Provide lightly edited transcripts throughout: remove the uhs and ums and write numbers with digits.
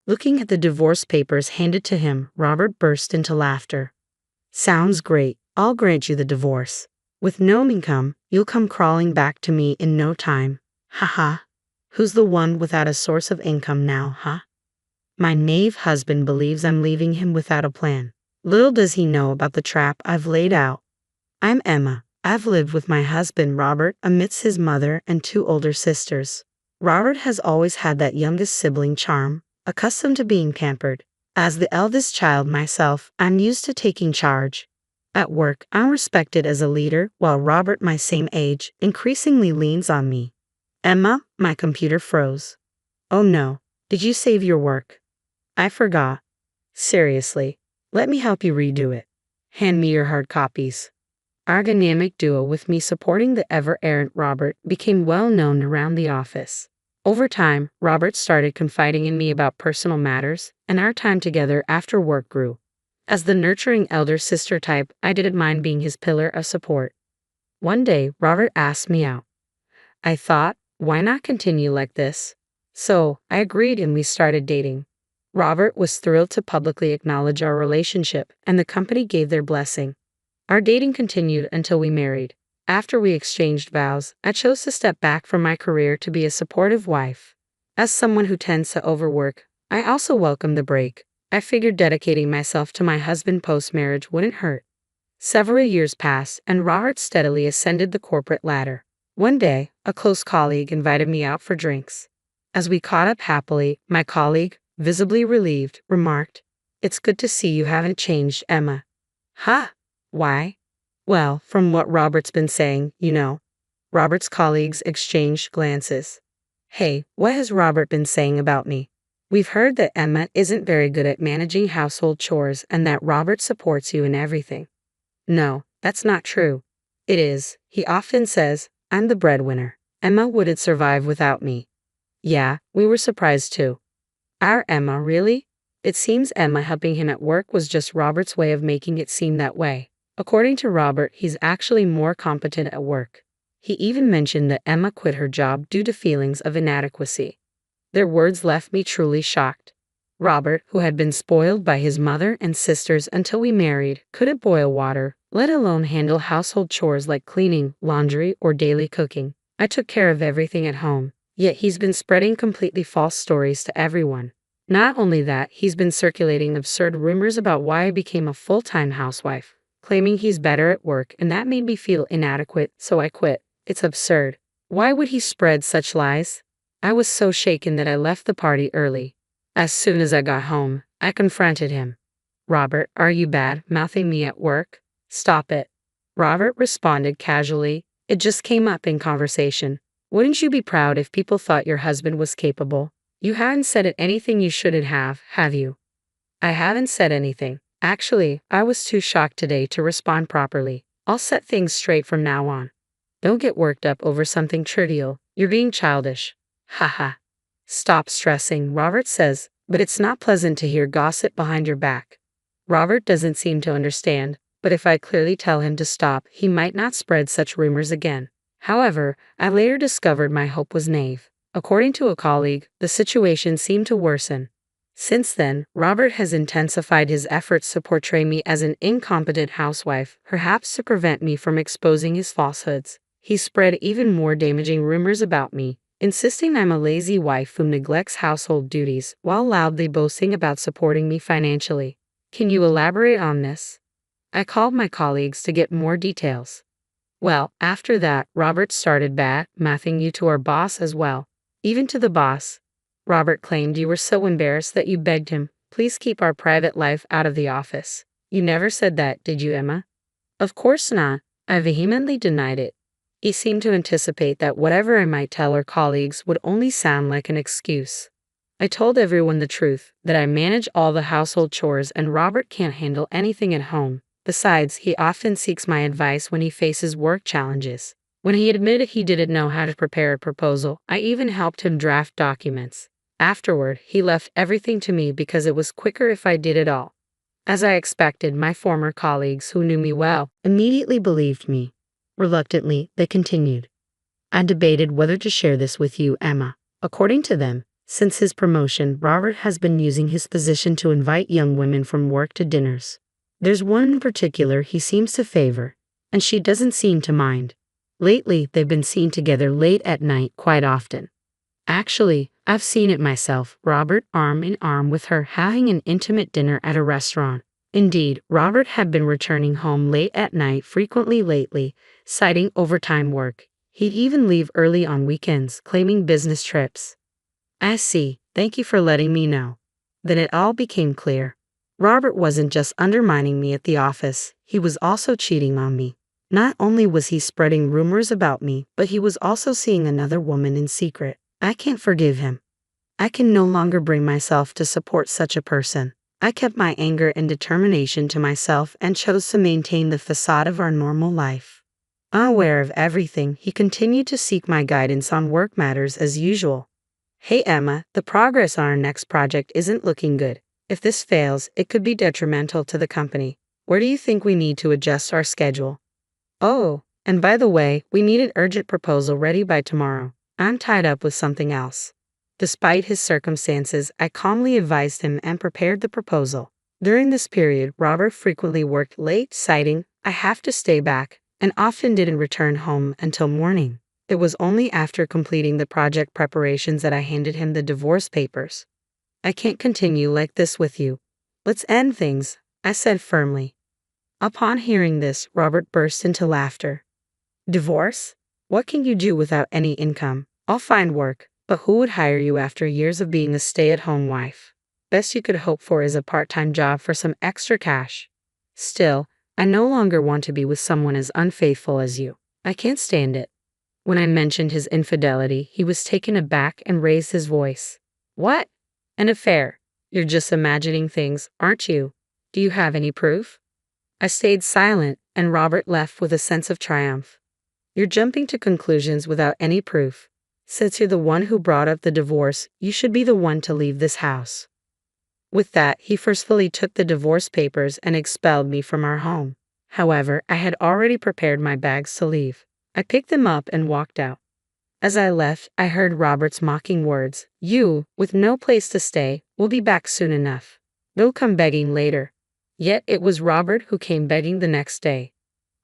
Looking at the divorce papers handed to him, Robert burst into laughter. Sounds great. I'll grant you the divorce. With no income, you'll come crawling back to me in no time. Haha. Who's the one without a source of income now, huh? My knave husband believes I'm leaving him without a plan. Little does he know about the trap I've laid out. I'm Emma. I've lived with my husband Robert amidst his mother and 2 older sisters. Robert has always had that youngest sibling charm, accustomed to being pampered. As the eldest child myself, I'm used to taking charge. At work, I'm respected as a leader, while Robert, my same age, increasingly leans on me. Emma, my computer froze. Oh no, did you save your work? I forgot. Seriously, let me help you redo it. Hand me your hard copies. Our dynamic duo with me supporting the ever-errant Robert became well known around the office. Over time, Robert started confiding in me about personal matters, and our time together after work grew. As the nurturing elder sister type, I didn't mind being his pillar of support. One day, Robert asked me out. I thought, why not continue like this? So, I agreed and we started dating. Robert was thrilled to publicly acknowledge our relationship, and the company gave their blessing. Our dating continued until we married. After we exchanged vows, I chose to step back from my career to be a supportive wife. As someone who tends to overwork, I also welcomed the break. I figured dedicating myself to my husband post-marriage wouldn't hurt. Several years passed, and Robert steadily ascended the corporate ladder. One day, a close colleague invited me out for drinks. As we caught up happily, my colleague, visibly relieved, remarked, "It's good to see you haven't changed, Emma." "Huh? Why?" "Well, from what Robert's been saying, you know." Robert's colleagues exchanged glances. "Hey, what has Robert been saying about me?" "We've heard that Emma isn't very good at managing household chores and that Robert supports you in everything." "No, that's not true." "It is. He often says, I'm the breadwinner. Emma wouldn't survive without me." "Yeah, we were surprised too." "Our Emma, really?" It seems Emma helping him at work was just Robert's way of making it seem that way. According to Robert, he's actually more competent at work. He even mentioned that Emma quit her job due to feelings of inadequacy. Their words left me truly shocked. Robert, who had been spoiled by his mother and sisters until we married, couldn't boil water, let alone handle household chores like cleaning, laundry, or daily cooking. I took care of everything at home, yet he's been spreading completely false stories to everyone. Not only that, he's been circulating absurd rumors about why I became a full-time housewife, claiming he's better at work, and that made me feel inadequate, so I quit. It's absurd. Why would he spread such lies? I was so shaken that I left the party early. As soon as I got home, I confronted him. "Robert, are you bad-mouthing me at work?" "Stop it." Robert responded casually. "It just came up in conversation. Wouldn't you be proud if people thought your husband was capable? You haven't said anything you shouldn't have you?" "I haven't said anything. Actually, I was too shocked today to respond properly. I'll set things straight from now on." "Don't get worked up over something trivial. You're being childish." "Haha." "Stop stressing," Robert says, "but it's not pleasant to hear gossip behind your back." Robert doesn't seem to understand, but if I clearly tell him to stop, he might not spread such rumors again. However, I later discovered my hope was naive. According to a colleague, the situation seemed to worsen. Since then, Robert has intensified his efforts to portray me as an incompetent housewife, perhaps to prevent me from exposing his falsehoods. He spread even more damaging rumors about me, insisting I'm a lazy wife who neglects household duties while loudly boasting about supporting me financially. "Can you elaborate on this?" I called my colleagues to get more details. "Well, after that, Robert started bad-mouthing you to our boss as well. Even to the boss. Robert claimed you were so embarrassed that you begged him, 'Please keep our private life out of the office.' You never said that, did you, Emma?" "Of course not." I vehemently denied it. He seemed to anticipate that whatever I might tell our colleagues would only sound like an excuse. I told everyone the truth, that I manage all the household chores and Robert can't handle anything at home. Besides, he often seeks my advice when he faces work challenges. When he admitted he didn't know how to prepare a proposal, I even helped him draft documents. Afterward, he left everything to me because it was quicker if I did it all. As I expected, my former colleagues, who knew me well, immediately believed me. Reluctantly, they continued. "I debated whether to share this with you, Emma. According to them, Since his promotion, Robert has been using his position to invite young women from work to dinners. There's one in particular he seems to favor, and she doesn't seem to mind. Lately, they've been seen together late at night quite often. Actually, I've seen it myself, Robert arm in arm with her having an intimate dinner at a restaurant. Indeed, Robert had been returning home late at night frequently lately, citing overtime work. He'd even leave early on weekends, claiming business trips. I see, thank you for letting me know. Then it all became clear. Robert wasn't just undermining me at the office, he was also cheating on me. Not only was he spreading rumors about me, but he was also seeing another woman in secret. I can't forgive him. I can no longer bring myself to support such a person. I kept my anger and determination to myself and chose to maintain the facade of our normal life. Unaware of everything, he continued to seek my guidance on work matters as usual. Hey Emma, the progress on our next project isn't looking good. If this fails, it could be detrimental to the company. Where do you think we need to adjust our schedule? Oh, and by the way, we need an urgent proposal ready by tomorrow. I'm tied up with something else. Despite his circumstances, I calmly advised him and prepared the proposal. During this period, Robert frequently worked late, citing, I have to stay back, and often didn't return home until morning. It was only after completing the project preparations that I handed him the divorce papers. I can't continue like this with you. Let's end things, I said firmly. Upon hearing this, Robert burst into laughter. Divorce? What can you do without any income? I'll find work, but who would hire you after years of being a stay-at-home wife? Best you could hope for is a part-time job for some extra cash. Still, I no longer want to be with someone as unfaithful as you. I can't stand it. When I mentioned his infidelity, he was taken aback and raised his voice. What? An affair? You're just imagining things, aren't you? Do you have any proof? I stayed silent, and Robert left with a sense of triumph. You're jumping to conclusions without any proof. Since you're the one who brought up the divorce, you should be the one to leave this house. With that, he forcefully took the divorce papers and expelled me from our home. However, I had already prepared my bags to leave. I picked them up and walked out. As I left, I heard Robert's mocking words, You, with no place to stay, will be back soon enough. They'll come begging later. Yet it was Robert who came begging the next day.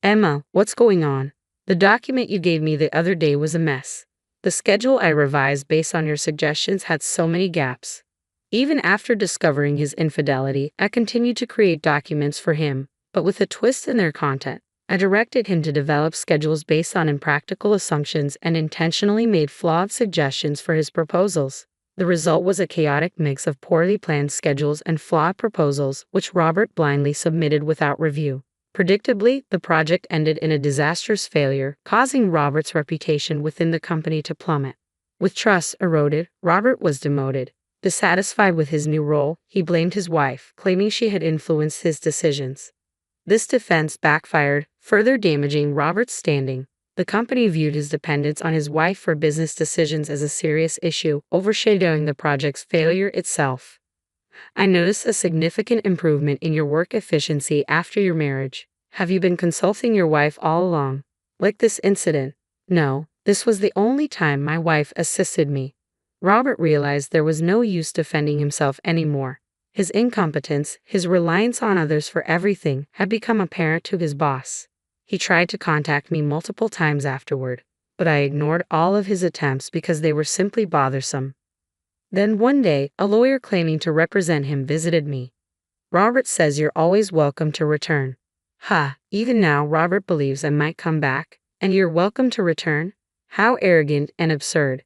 Emma, what's going on? The document you gave me the other day was a mess. The schedule I revised based on your suggestions had so many gaps. Even after discovering his infidelity, I continued to create documents for him, but with a twist in their content. I directed him to develop schedules based on impractical assumptions and intentionally made flawed suggestions for his proposals. The result was a chaotic mix of poorly planned schedules and flawed proposals, which Robert blindly submitted without review. Predictably, the project ended in a disastrous failure, causing Robert's reputation within the company to plummet. With trust eroded, Robert was demoted. Dissatisfied with his new role, he blamed his wife, claiming she had influenced his decisions. This defense backfired, further damaging Robert's standing. The company viewed his dependence on his wife for business decisions as a serious issue, overshadowing the project's failure itself. I noticed a significant improvement in your work efficiency after your marriage. Have you been consulting your wife all along? Like this incident? No, this was the only time my wife assisted me. Robert realized there was no use defending himself anymore. His incompetence, his reliance on others for everything, had become apparent to his boss. He tried to contact me multiple times afterward, but I ignored all of his attempts because they were simply bothersome. Then one day, a lawyer claiming to represent him visited me. Robert says you're always welcome to return. Even now Robert believes I might come back, and you're welcome to return? How arrogant and absurd.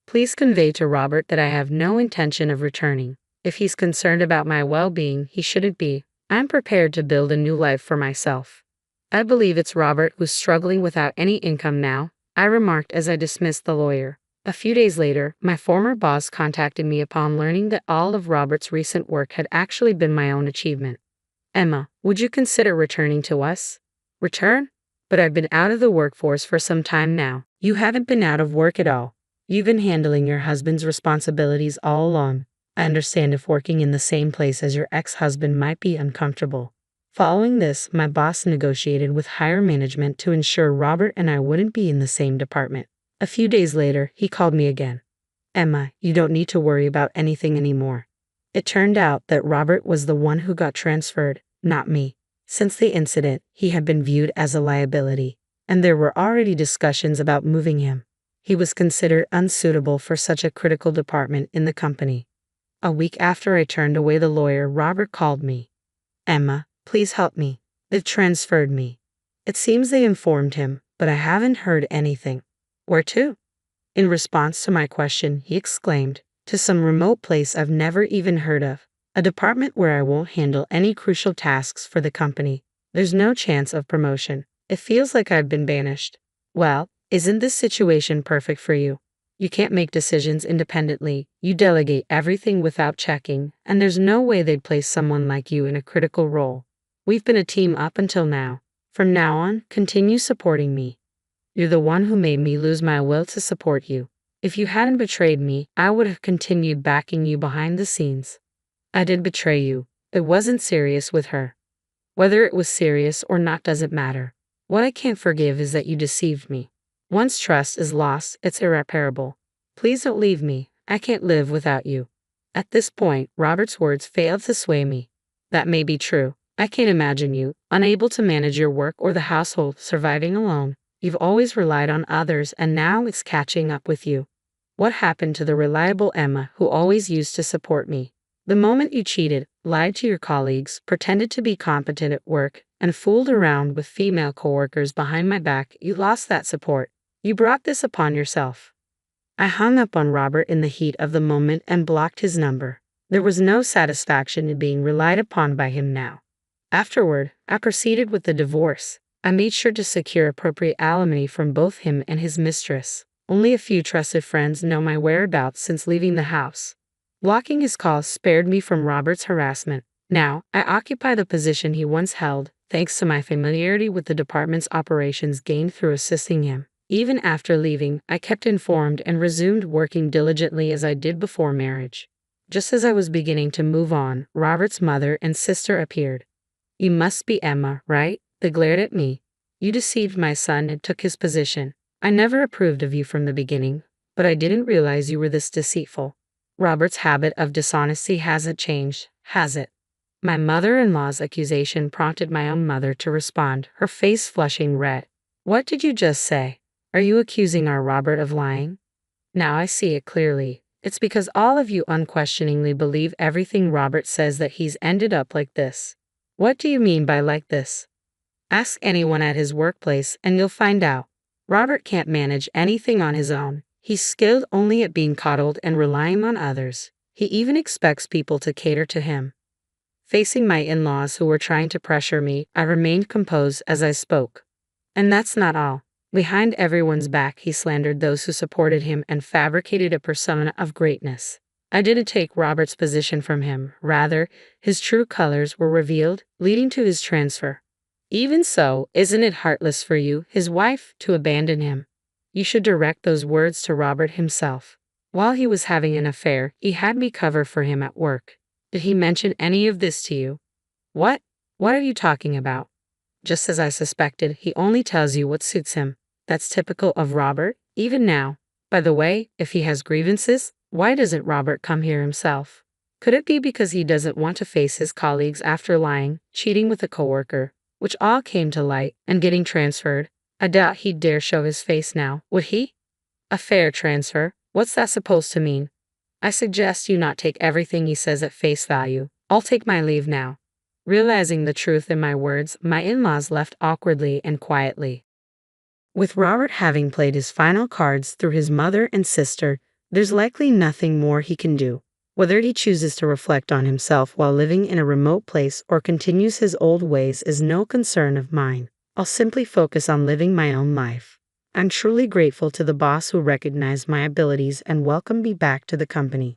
Please convey to Robert that I have no intention of returning. If he's concerned about my well-being, he shouldn't be. I'm prepared to build a new life for myself. I believe it's Robert who's struggling without any income now, I remarked as I dismissed the lawyer. A few days later, my former boss contacted me upon learning that all of Robert's recent work had actually been my own achievement. Emma, would you consider returning to us? Return? But I've been out of the workforce for some time now. You haven't been out of work at all. You've been handling your husband's responsibilities all along. I understand if working in the same place as your ex-husband might be uncomfortable. Following this, my boss negotiated with higher management to ensure Robert and I wouldn't be in the same department. A few days later, he called me again. Emma, you don't need to worry about anything anymore. It turned out that Robert was the one who got transferred, not me. Since the incident, he had been viewed as a liability, and there were already discussions about moving him. He was considered unsuitable for such a critical department in the company. A week after I turned away the lawyer, Robert called me. Emma, please help me. They've transferred me. It seems they informed him, but I haven't heard anything. Where to? In response to my question, he exclaimed, to some remote place I've never even heard of. A department where I won't handle any crucial tasks for the company. There's no chance of promotion. It feels like I've been banished. Well, isn't this situation perfect for you? You can't make decisions independently, you delegate everything without checking, and there's no way they'd place someone like you in a critical role. We've been a team up until now. From now on, continue supporting me. You're the one who made me lose my will to support you. If you hadn't betrayed me, I would have continued backing you behind the scenes. I did betray you. It wasn't serious with her. Whether it was serious or not doesn't matter. What I can't forgive is that you deceived me. Once trust is lost, it's irreparable. Please don't leave me. I can't live without you. At this point, Robert's words failed to sway me. That may be true. I can't imagine you, unable to manage your work or the household, surviving alone. You've always relied on others, and now it's catching up with you. What happened to the reliable Emma who always used to support me? The moment you cheated, lied to your colleagues, pretended to be competent at work, and fooled around with female coworkers behind my back, you lost that support. You brought this upon yourself. I hung up on Robert in the heat of the moment and blocked his number. There was no satisfaction in being relied upon by him now. Afterward, I proceeded with the divorce. I made sure to secure appropriate alimony from both him and his mistress. Only a few trusted friends know my whereabouts since leaving the house. Blocking his calls spared me from Robert's harassment. Now, I occupy the position he once held, thanks to my familiarity with the department's operations gained through assisting him. Even after leaving, I kept informed and resumed working diligently as I did before marriage. Just as I was beginning to move on, Robert's mother and sister appeared. You must be Emma, right? They glared at me. You deceived my son and took his position. I never approved of you from the beginning, but I didn't realize you were this deceitful. Robert's habit of dishonesty hasn't changed, has it? My mother-in-law's accusation prompted my own mother to respond, her face flushing red. What did you just say? Are you accusing our Robert of lying? Now I see it clearly. It's because all of you unquestioningly believe everything Robert says that he's ended up like this. What do you mean by like this? Ask anyone at his workplace and you'll find out. Robert can't manage anything on his own. He's skilled only at being coddled and relying on others. He even expects people to cater to him. Facing my in-laws who were trying to pressure me, I remained composed as I spoke. And that's not all. Behind everyone's back, he slandered those who supported him and fabricated a persona of greatness. I didn't take Robert's position from him. Rather, his true colors were revealed, leading to his transfer. Even so, isn't it heartless for you, his wife, to abandon him? You should direct those words to Robert himself. While he was having an affair, he had me cover for him at work. Did he mention any of this to you? What? What are you talking about? Just as I suspected, he only tells you what suits him. That's typical of Robert, even now. By the way, if he has grievances, why doesn't Robert come here himself? Could it be because he doesn't want to face his colleagues after lying, cheating with a coworker, which all came to light, and getting transferred? I doubt he'd dare show his face now, would he? A fair transfer? What's that supposed to mean? I suggest you not take everything he says at face value. I'll take my leave now. Realizing the truth in my words, my in-laws left awkwardly and quietly. With Robert having played his final cards through his mother and sister, there's likely nothing more he can do. Whether he chooses to reflect on himself while living in a remote place or continues his old ways is no concern of mine. I'll simply focus on living my own life. I'm truly grateful to the boss who recognized my abilities and welcomed me back to the company.